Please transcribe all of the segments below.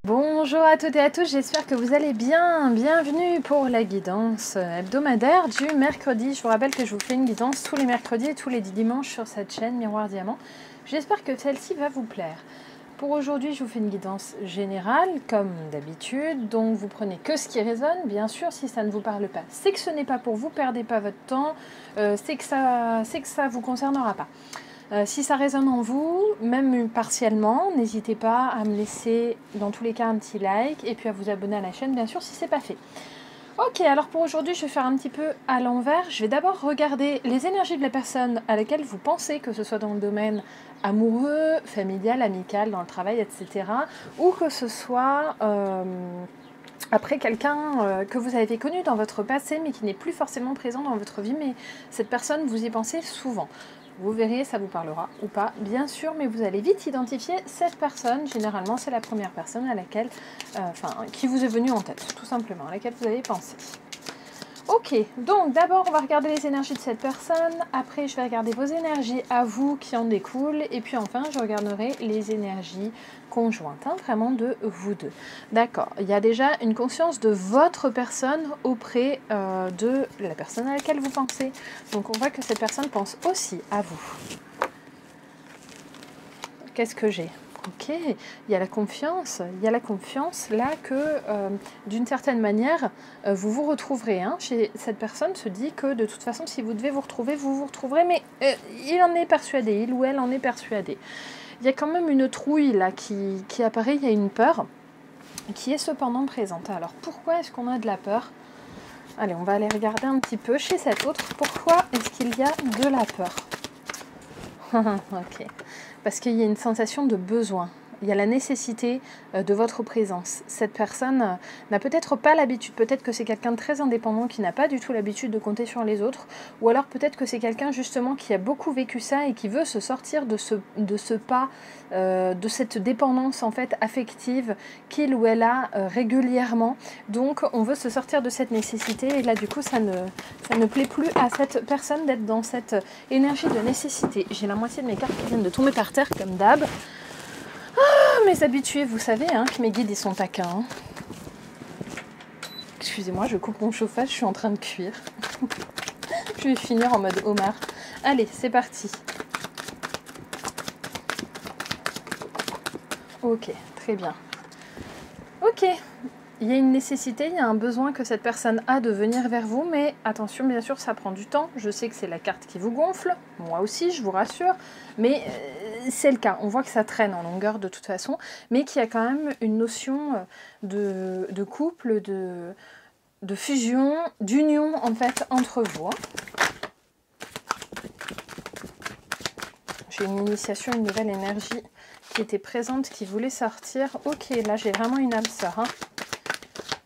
Bonjour à toutes et à tous, j'espère que vous allez bien. Bienvenue pour la guidance hebdomadaire du mercredi. Je vous rappelle que je vous fais une guidance tous les mercredis et tous les dimanches sur cette chaîne Miroir Diamant. J'espère que celle-ci va vous plaire. Pour aujourd'hui, je vous fais une guidance générale, comme d'habitude. Donc, vous prenez que ce qui résonne. Bien sûr, si ça ne vous parle pas, c'est que ce n'est pas pour vous. Perdez pas votre temps. C'est que ça vous concernera pas. Si ça résonne en vous, même partiellement, n'hésitez pas à me laisser dans tous les cas un petit like et puis à vous abonner à la chaîne, bien sûr, si ce n'est pas fait. Ok, alors pour aujourd'hui, je vais faire un petit peu à l'envers. Je vais d'abord regarder les énergies de la personne à laquelle vous pensez, que ce soit dans le domaine amoureux, familial, amical, dans le travail, etc. Ou que ce soit après quelqu'un que vous avez connu dans votre passé, mais qui n'est plus forcément présent dans votre vie, mais cette personne, vous y pensez souvent. Vous verrez, ça vous parlera ou pas, bien sûr, mais vous allez vite identifier cette personne. Généralement, c'est la première personne à laquelle, qui vous est venue en tête, tout simplement, à laquelle vous avez pensé. Ok, donc d'abord, on va regarder les énergies de cette personne. Après, je vais regarder vos énergies à vous qui en découlent. Et puis enfin, je regarderai les énergies conjointes, vraiment de vous deux. D'accord, il y a déjà une conscience de votre personne auprès de la personne à laquelle vous pensez. Donc on voit que cette personne pense aussi à vous. Qu'est-ce que j'ai ? Ok, il y a la confiance là que d'une certaine manière vous vous retrouverez. Chez cette personne se dit que de toute façon si vous devez vous retrouver, vous vous retrouverez, mais il en est persuadé, il ou elle en est persuadé. Il y a quand même une trouille là qui apparaît, il y a une peur qui est cependant présente. Alors pourquoi est-ce qu'on a de la peur ? Allez, on va aller regarder un petit peu chez cet autre. Pourquoi est-ce qu'il y a de la peur ? Ok, parce qu'il y a une sensation de besoin. Il y a la nécessité de votre présence. Cette personne n'a peut-être pas l'habitude, peut-être que c'est quelqu'un de très indépendant qui n'a pas du tout l'habitude de compter sur les autres, ou alors peut-être que c'est quelqu'un justement qui a beaucoup vécu ça et qui veut se sortir de ce pas, de cette dépendance en fait affective qu'il ou elle a régulièrement. Donc on veut se sortir de cette nécessité et là du coup ça ne plaît plus à cette personne d'être dans cette énergie de nécessité. J'ai la moitié de mes cartes qui viennent de tomber par terre comme d'hab. Mes habitués, vous savez que mes guides ils sont taquins. Excusez-moi, je coupe mon chauffage, je suis en train de cuire. Je vais finir en mode homard. Allez, c'est parti. Ok, très bien. Ok, il y a une nécessité, il y a un besoin que cette personne a de venir vers vous, mais attention, bien sûr, ça prend du temps. Je sais que c'est la carte qui vous gonfle, moi aussi, je vous rassure, mais c'est le cas. On voit que ça traîne en longueur de toute façon, mais qu'il y a quand même une notion de couple, de fusion, d'union en fait entre vous. J'ai une initiation, une nouvelle énergie qui était présente, qui voulait sortir. Ok, là j'ai vraiment une âme sœur.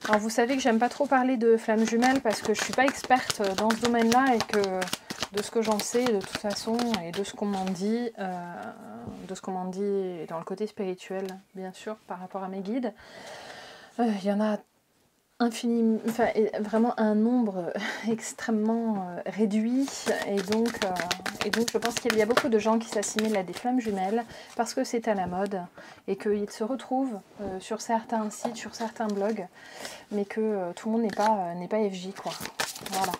Alors vous savez que j'aime pas trop parler de flammes jumelles parce que je suis pas experte dans ce domaine-là et que de ce que j'en sais de toute façon et de ce qu'on m'en dit, dans le côté spirituel bien sûr par rapport à mes guides, il y en a infiniment, enfin vraiment un nombre extrêmement réduit et donc je pense qu'il y a beaucoup de gens qui s'assimilent à des flammes jumelles parce que c'est à la mode et qu'ils se retrouvent sur certains sites, sur certains blogs, mais que tout le monde n'est pas FJ quoi. Voilà.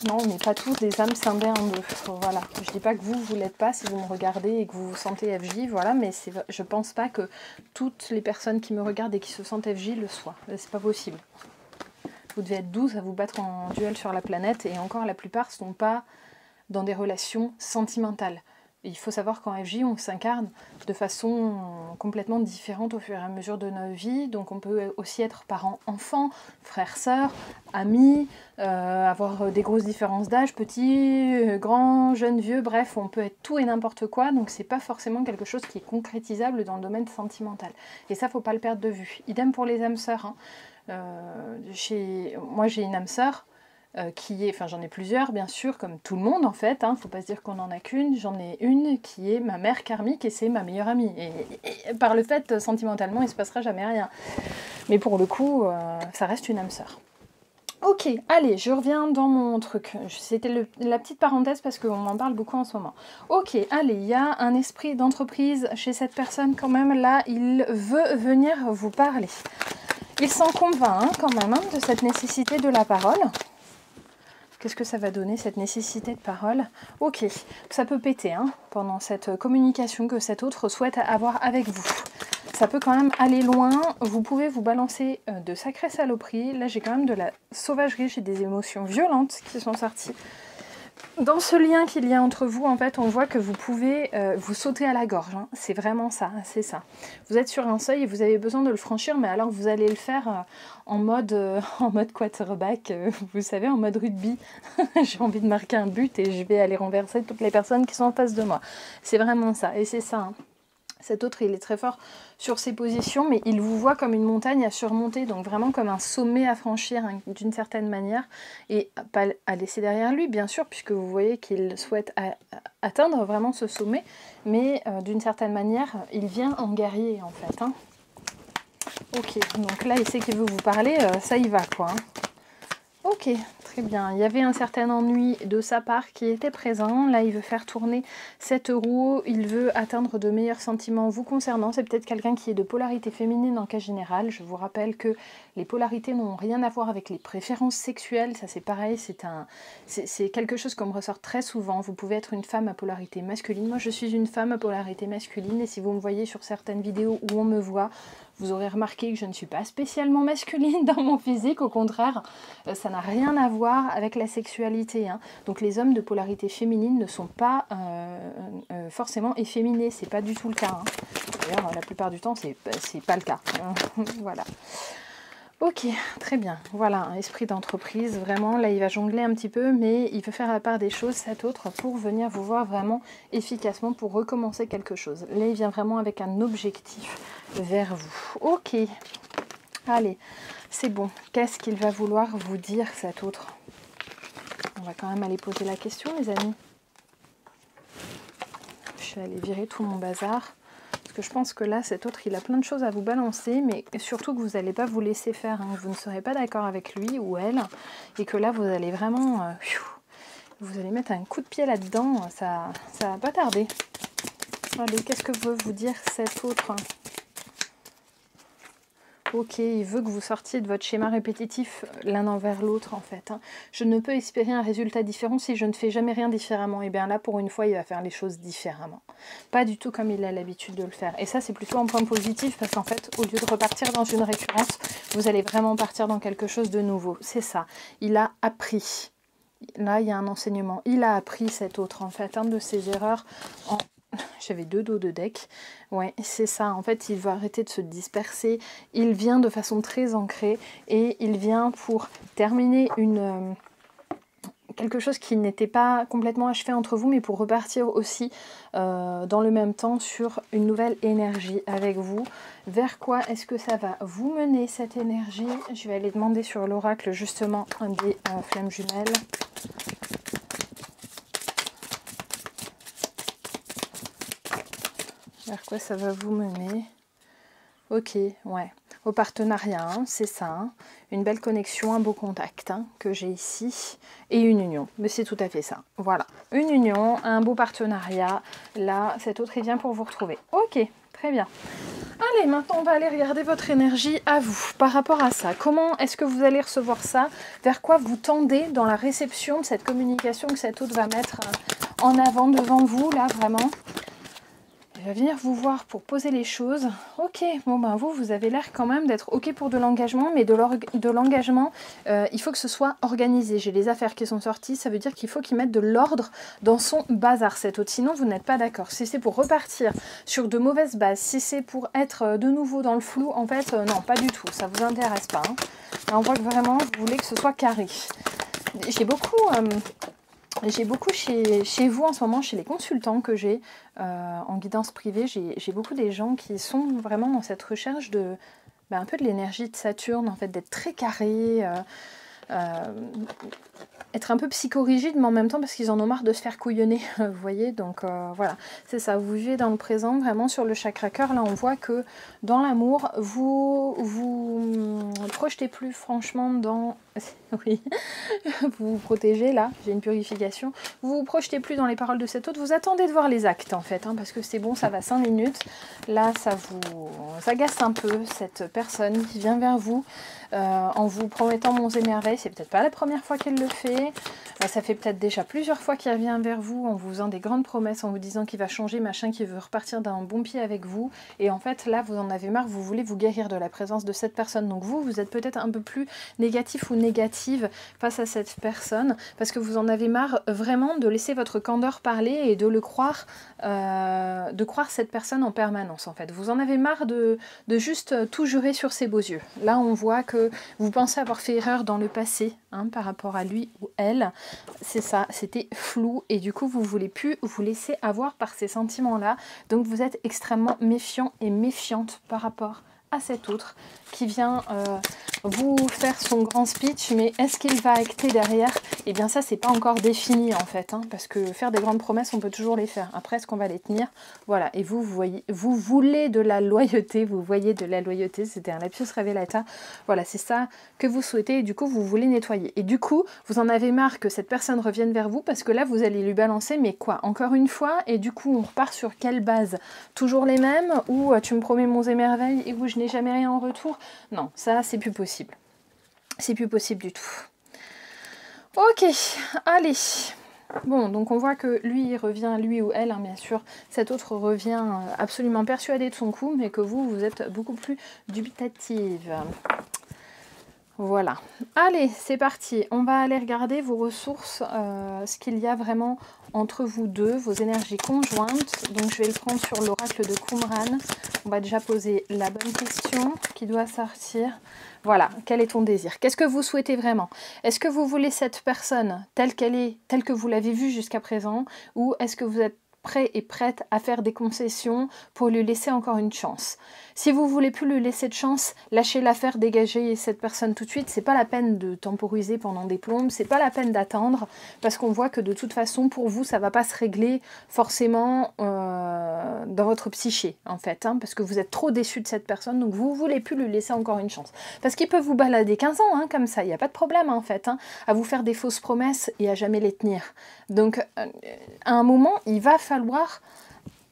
Non, on n'est pas tous des âmes scindées en deux. Voilà. Je dis pas que vous l'êtes pas si vous me regardez et que vous vous sentez FJ, voilà, mais je pense pas que toutes les personnes qui me regardent et qui se sentent FJ le soient. C'est pas possible. Vous devez être 12 à vous battre en duel sur la planète et encore la plupart ne sont pas dans des relations sentimentales. Il faut savoir qu'en FJ, on s'incarne de façon complètement différente au fur et à mesure de notre vie. Donc on peut aussi être parents-enfants, frères-sœurs, amis, avoir des grosses différences d'âge, petits, grands, jeunes, vieux, bref, on peut être tout et n'importe quoi. Donc c'est pas forcément quelque chose qui est concrétisable dans le domaine sentimental. Et ça, faut pas le perdre de vue. Idem pour les âmes sœurs. Moi, j'ai une âme sœur. J'en ai plusieurs bien sûr, comme tout le monde en fait, faut pas se dire qu'on en a qu'une, j'en ai une qui est ma mère karmique et c'est ma meilleure amie. Et par le fait, sentimentalement, il se passera jamais rien. Mais pour le coup, ça reste une âme sœur. Ok, allez, je reviens dans mon truc. C'était la petite parenthèse parce qu'on en parle beaucoup en ce moment. Ok, allez, il y a un esprit d'entreprise chez cette personne quand même. Là, il veut venir vous parler. Il s'en convainc quand même de cette nécessité de la parole. Qu'est-ce que ça va donner, cette nécessité de parole? Ok, ça peut péter pendant cette communication que cet autre souhaite avoir avec vous. Ça peut quand même aller loin, vous pouvez vous balancer de sacrées saloperies. Là, j'ai quand même de la sauvagerie, j'ai des émotions violentes qui sont sorties. Dans ce lien qu'il y a entre vous, en fait, on voit que vous pouvez vous sauter à la gorge. C'est vraiment ça, c'est ça. Vous êtes sur un seuil et vous avez besoin de le franchir, mais alors vous allez le faire en mode quarterback, vous savez, en mode rugby. J'ai envie de marquer un but et je vais aller renverser toutes les personnes qui sont en face de moi. C'est vraiment ça, et c'est ça. Cet autre, il est très fort sur ses positions, mais il vous voit comme une montagne à surmonter, donc vraiment comme un sommet à franchir d'une certaine manière, et pas à laisser derrière lui, bien sûr, puisque vous voyez qu'il souhaite atteindre vraiment ce sommet, mais d'une certaine manière, il vient en guerrier, en fait. Ok, donc là, il sait qu'il veut vous parler, ça y va, quoi. Ok, très bien. Il y avait un certain ennui de sa part qui était présent. Là, il veut faire tourner cette roue. Il veut atteindre de meilleurs sentiments vous concernant. C'est peut-être quelqu'un qui est de polarité féminine en cas général. Je vous rappelle que les polarités n'ont rien à voir avec les préférences sexuelles. Ça, c'est pareil. C'est quelque chose qu'on me ressort très souvent. Vous pouvez être une femme à polarité masculine. Moi, je suis une femme à polarité masculine. Et si vous me voyez sur certaines vidéos où on me voit, vous aurez remarqué que je ne suis pas spécialement masculine dans mon physique, au contraire, ça n'a rien à voir avec la sexualité. Donc les hommes de polarité féminine ne sont pas forcément efféminés, c'est pas du tout le cas. D'ailleurs, la plupart du temps, c'est pas le cas. Voilà. Ok, très bien. Voilà, un esprit d'entreprise, vraiment. Là, il va jongler un petit peu, mais il veut faire la part des choses, cet autre, pour venir vous voir vraiment efficacement, pour recommencer quelque chose. Là, il vient vraiment avec un objectif vers vous. Ok, allez, c'est bon. Qu'est-ce qu'il va vouloir vous dire, cet autre? On va quand même aller poser la question, les amis. Je vais aller virer tout mon bazar. Parce que je pense que là, cet autre, il a plein de choses à vous balancer, mais surtout que vous n'allez pas vous laisser faire. Vous ne serez pas d'accord avec lui ou elle. Et que là, vous allez vraiment... vous allez mettre un coup de pied là-dedans. Ça va pas tarder. Allez, qu'est-ce que veut vous dire cet autre? Ok, il veut que vous sortiez de votre schéma répétitif l'un envers l'autre, en fait. Je ne peux espérer un résultat différent si je ne fais jamais rien différemment. Et bien là, pour une fois, il va faire les choses différemment. Pas du tout comme il a l'habitude de le faire. Et ça, c'est plutôt un point positif, parce qu'en fait, au lieu de repartir dans une récurrence, vous allez vraiment partir dans quelque chose de nouveau. C'est ça. Il a appris. Là, il y a un enseignement. Il a appris, cet autre, en fait, de ses erreurs en... J'avais 2 dos de deck. Ouais, c'est ça. En fait, il va arrêter de se disperser. Il vient de façon très ancrée et il vient pour terminer quelque chose qui n'était pas complètement achevé entre vous, mais pour repartir aussi dans le même temps sur une nouvelle énergie avec vous. Vers quoi est-ce que ça va vous mener, cette énergie? Je vais aller demander sur l'oracle justement des flammes jumelles. Vers quoi ça va vous mener? Ok, ouais. Au partenariat, c'est ça. Une belle connexion, un beau contact que j'ai ici. Et une union. Mais c'est tout à fait ça. Voilà. Une union, un beau partenariat. Là, cet autre, il vient pour vous retrouver. Ok, très bien. Allez, maintenant, on va aller regarder votre énergie à vous. Par rapport à ça, comment est-ce que vous allez recevoir ça? Vers quoi vous tendez dans la réception de cette communication que cet autre va mettre en avant devant vous, là, vraiment? Il va venir vous voir pour poser les choses. Ok, bon ben vous avez l'air quand même d'être ok pour de l'engagement, mais de l'engagement, il faut que ce soit organisé. J'ai les affaires qui sont sorties, ça veut dire qu'il faut qu'il mette de l'ordre dans son bazar, cet autre. Sinon, vous n'êtes pas d'accord. Si c'est pour repartir sur de mauvaises bases, si c'est pour être de nouveau dans le flou, en fait, non, pas du tout. Ça vous intéresse pas. Là, on voit que vraiment, vous voulez que ce soit carré. J'ai beaucoup chez vous en ce moment, chez les consultants que j'ai en guidance privée, j'ai beaucoup des gens qui sont vraiment dans cette recherche de un peu de l'énergie de Saturne, en fait, d'être très carré, être un peu psychorigide, mais en même temps parce qu'ils en ont marre de se faire couillonner, vous voyez, donc voilà, c'est ça, vous vivez dans le présent, vraiment sur le chakra cœur, là on voit que dans l'amour, vous projetez plus franchement dans... oui, vous vous protégez, là, j'ai une purification, vous vous projetez plus dans les paroles de cet autre, vous attendez de voir les actes en fait, hein, parce que c'est bon, ça va 5 minutes, là ça vous agace un peu, cette personne qui vient vers vous, en vous promettant monts et merveilles, c'est peut-être pas la première fois qu'elle le fait, ça fait peut-être déjà plusieurs fois qu'il revient vers vous en vous faisant des grandes promesses, en vous disant qu'il va changer, machin, qu'il veut repartir d'un bon pied avec vous, et en fait là vous en avez marre, vous voulez vous guérir de la présence de cette personne, donc vous êtes peut-être un peu plus négatif ou négative face à cette personne, parce que vous en avez marre vraiment de laisser votre candeur parler et de le croire, de croire cette personne en permanence en fait, vous en avez marre de juste tout jurer sur ses beaux yeux, là on voit que vous pensez avoir fait erreur dans le passé, hein, par rapport à lui ou elle, c'est ça, c'était flou, et du coup vous ne voulez plus vous laisser avoir par ces sentiments-là, donc vous êtes extrêmement méfiant et méfiante par rapport à cet autre qui vient vous faire son grand speech, mais est-ce qu'il va acter derrière? Eh bien ça c'est pas encore défini en fait, hein, parce que faire des grandes promesses on peut toujours les faire, après est-ce qu'on va les tenir? Voilà, et vous voyez, vous voulez de la loyauté, vous voyez de la loyauté, c'était un lapsus révélateur, voilà c'est ça que vous souhaitez, et du coup vous voulez nettoyer, et du coup vous en avez marre que cette personne revienne vers vous, parce que là vous allez lui balancer, mais quoi, encore une fois, et du coup on repart sur quelle base? Toujours les mêmes, ou tu me promets monts et merveilles et où je n'ai jamais rien en retour? Non, ça c'est plus possible. C'est plus possible du tout. Ok, allez. Bon, donc on voit que lui, il revient, lui ou elle, hein, bien sûr, cet autre revient absolument persuadé de son coup, mais que vous, vous êtes beaucoup plus dubitative. Voilà. Allez, c'est parti. On va aller regarder vos ressources, ce qu'il y a vraiment entre vous deux, vos énergies conjointes. Donc je vais le prendre sur l'oracle de Qumran. On va déjà poser la bonne question qui doit sortir. Voilà, quel est ton désir? Qu'est-ce que vous souhaitez vraiment? Est-ce que vous voulez cette personne telle qu'elle est, telle que vous l'avez vue jusqu'à présent? Ou est-ce que vous êtes prêt et prête à faire des concessions pour lui laisser encore une chance? Si vous voulez plus lui laisser de chance, lâchez l'affaire, dégagez cette personne tout de suite. C'est pas la peine de temporiser pendant des plombes, c'est pas la peine d'attendre, parce qu'on voit que de toute façon pour vous ça va pas se régler forcément dans votre psyché en fait, hein, parce que vous êtes trop déçu de cette personne, donc vous voulez plus lui laisser encore une chance, parce qu'il peut vous balader 15 ans, hein, comme ça, il n'y a pas de problème en fait, hein, à vous faire des fausses promesses et à jamais les tenir. Donc à un moment il va falloir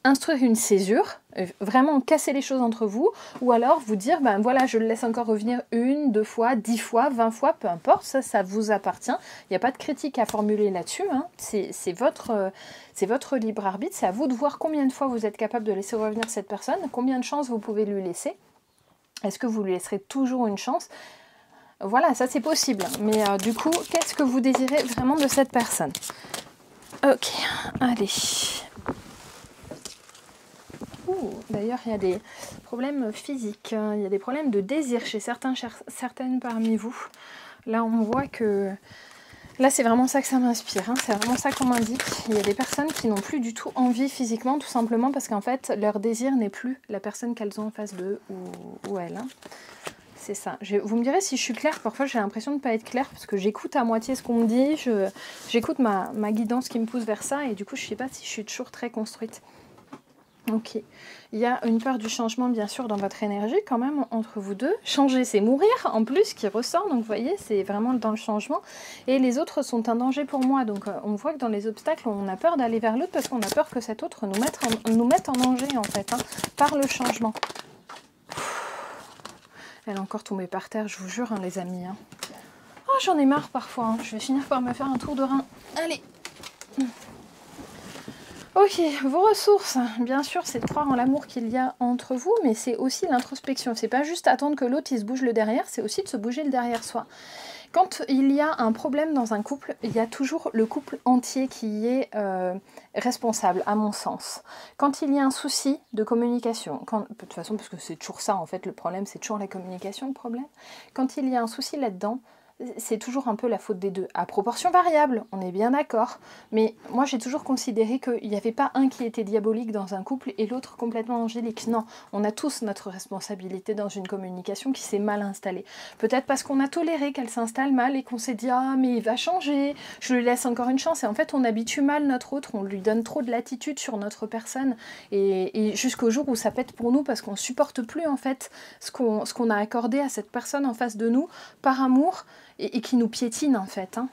instruire une césure, vraiment casser les choses entre vous, ou alors vous dire, ben voilà, je le laisse encore revenir 1, 2 fois, 10 fois, 20 fois, peu importe, ça vous appartient, il n'y a pas de critique à formuler là-dessus, hein. C'est votre libre arbitre, c'est à vous de voir combien de fois vous êtes capable de laisser revenir cette personne, combien de chances vous pouvez lui laisser, est-ce que vous lui laisserez toujours une chance? Voilà, ça c'est possible, mais du coup, qu'est-ce que vous désirez vraiment de cette personne? Ok, allez. D'ailleurs, il y a des problèmes physiques, il y a des problèmes de désir chez certaines parmi vous. Là, on voit que... Là, c'est vraiment ça que ça m'inspire, hein. C'est vraiment ça qu'on m'indique. Il y a des personnes qui n'ont plus du tout envie physiquement, tout simplement parce qu'en fait, leur désir n'est plus la personne qu'elles ont en face d'eux ou elles. Hein. C'est ça. Vous me direz si je suis claire, parfois j'ai l'impression de ne pas être claire, parce que j'écoute à moitié ce qu'on me dit, j'écoute ma guidance qui me pousse vers ça, et du coup, je ne sais pas si je suis toujours très construite. Ok, il y a une peur du changement bien sûr dans votre énergie quand même entre vous deux. Changer c'est mourir en plus qui ressort, donc vous voyez c'est vraiment dans le changement. Et les autres sont un danger pour moi, donc on voit que dans les obstacles on a peur d'aller vers l'autre parce qu'on a peur que cet autre nous mette en danger en fait, hein, par le changement. Elle est encore tombée par terre, je vous jure hein, les amis. Hein. Oh j'en ai marre parfois, hein. Je vais finir par me faire un tour de rein. Allez. Ok, vos ressources, bien sûr, c'est de croire en l'amour qu'il y a entre vous, mais c'est aussi l'introspection. C'est pas juste attendre que l'autre il se bouge le derrière, c'est aussi de se bouger le derrière soi. Quand il y a un problème dans un couple, il y a toujours le couple entier qui est responsable, à mon sens. Quand il y a un souci de communication, de toute façon, parce que c'est toujours ça, en fait, le problème, c'est toujours la communication, le problème. Quand il y a un souci là-dedans, c'est toujours un peu la faute des deux, à proportion variable, on est bien d'accord, mais moi j'ai toujours considéré qu'il n'y avait pas un qui était diabolique dans un couple et l'autre complètement angélique. Non, on a tous notre responsabilité dans une communication qui s'est mal installée. Peut-être parce qu'on a toléré qu'elle s'installe mal et qu'on s'est dit « Ah, mais il va changer, je lui laisse encore une chance ». Et en fait, on habitue mal notre autre, on lui donne trop de latitude sur notre personne et jusqu'au jour où ça pète pour nous parce qu'on supporte plus en fait ce qu'on a accordé à cette personne en face de nous par amour et qui nous piétine en fait. Hein.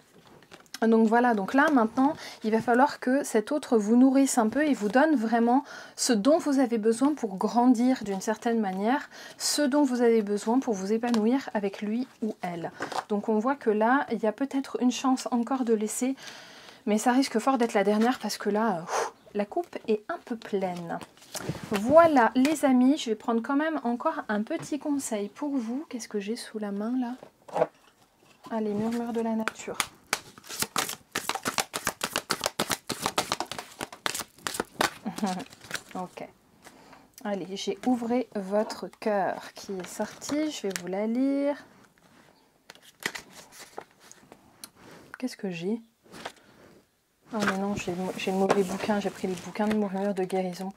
Donc voilà, donc là maintenant, il va falloir que cet autre vous nourrisse un peu et vous donne vraiment ce dont vous avez besoin pour grandir d'une certaine manière, ce dont vous avez besoin pour vous épanouir avec lui ou elle. Donc on voit que là, il y a peut-être une chance encore de laisser, mais ça risque fort d'être la dernière parce que là, la coupe est un peu pleine. Voilà les amis, je vais prendre quand même encore un petit conseil pour vous. Qu'est-ce que j'ai sous la main là ? Allez, murmure de la nature. Ok. Allez, j'ai ouvré votre cœur qui est sorti. Je vais vous la lire. Qu'est-ce que j'ai? Oh mais non, j'ai le mauvais bouquin. J'ai pris les bouquins de murmure de guérison.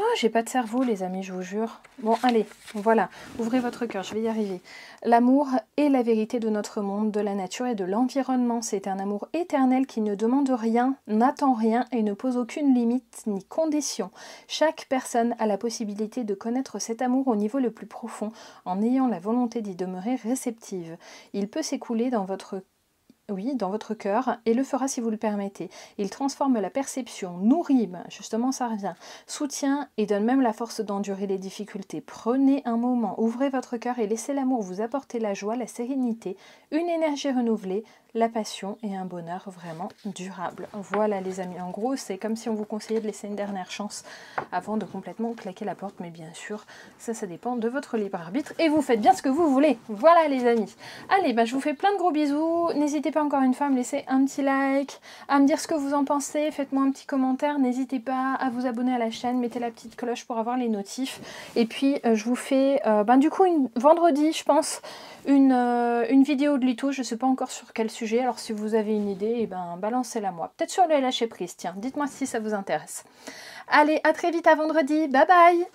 Oh, j'ai pas de cerveau, les amis, je vous jure. Bon, allez, voilà. Ouvrez votre cœur, je vais y arriver. L'amour est la vérité de notre monde, de la nature et de l'environnement. C'est un amour éternel qui ne demande rien, n'attend rien et ne pose aucune limite ni condition. Chaque personne a la possibilité de connaître cet amour au niveau le plus profond, en ayant la volonté d'y demeurer réceptive. Il peut s'écouler dans votre cœur, et le fera si vous le permettez. Il transforme la perception, nourrit, justement ça revient, soutient et donne même la force d'endurer les difficultés. Prenez un moment, ouvrez votre cœur et laissez l'amour vous apporter la joie, la sérénité, une énergie renouvelée, la passion et un bonheur vraiment durable. Voilà les amis, en gros c'est comme si on vous conseillait de laisser une dernière chance avant de complètement claquer la porte, mais bien sûr ça dépend de votre libre arbitre et vous faites bien ce que vous voulez. Voilà les amis. Allez, je vous fais plein de gros bisous, n'hésitez pas encore une fois à me laisser un petit like, à me dire ce que vous en pensez, faites-moi un petit commentaire, n'hésitez pas à vous abonner à la chaîne, mettez la petite cloche pour avoir les notifs et puis je vous fais du coup vendredi je pense une vidéo de litho, je ne sais pas encore sur quel sujet, alors si vous avez une idée, balancez-la moi. Peut-être sur le lâcher prise, tiens, dites-moi si ça vous intéresse. Allez, à très vite, à vendredi, bye bye!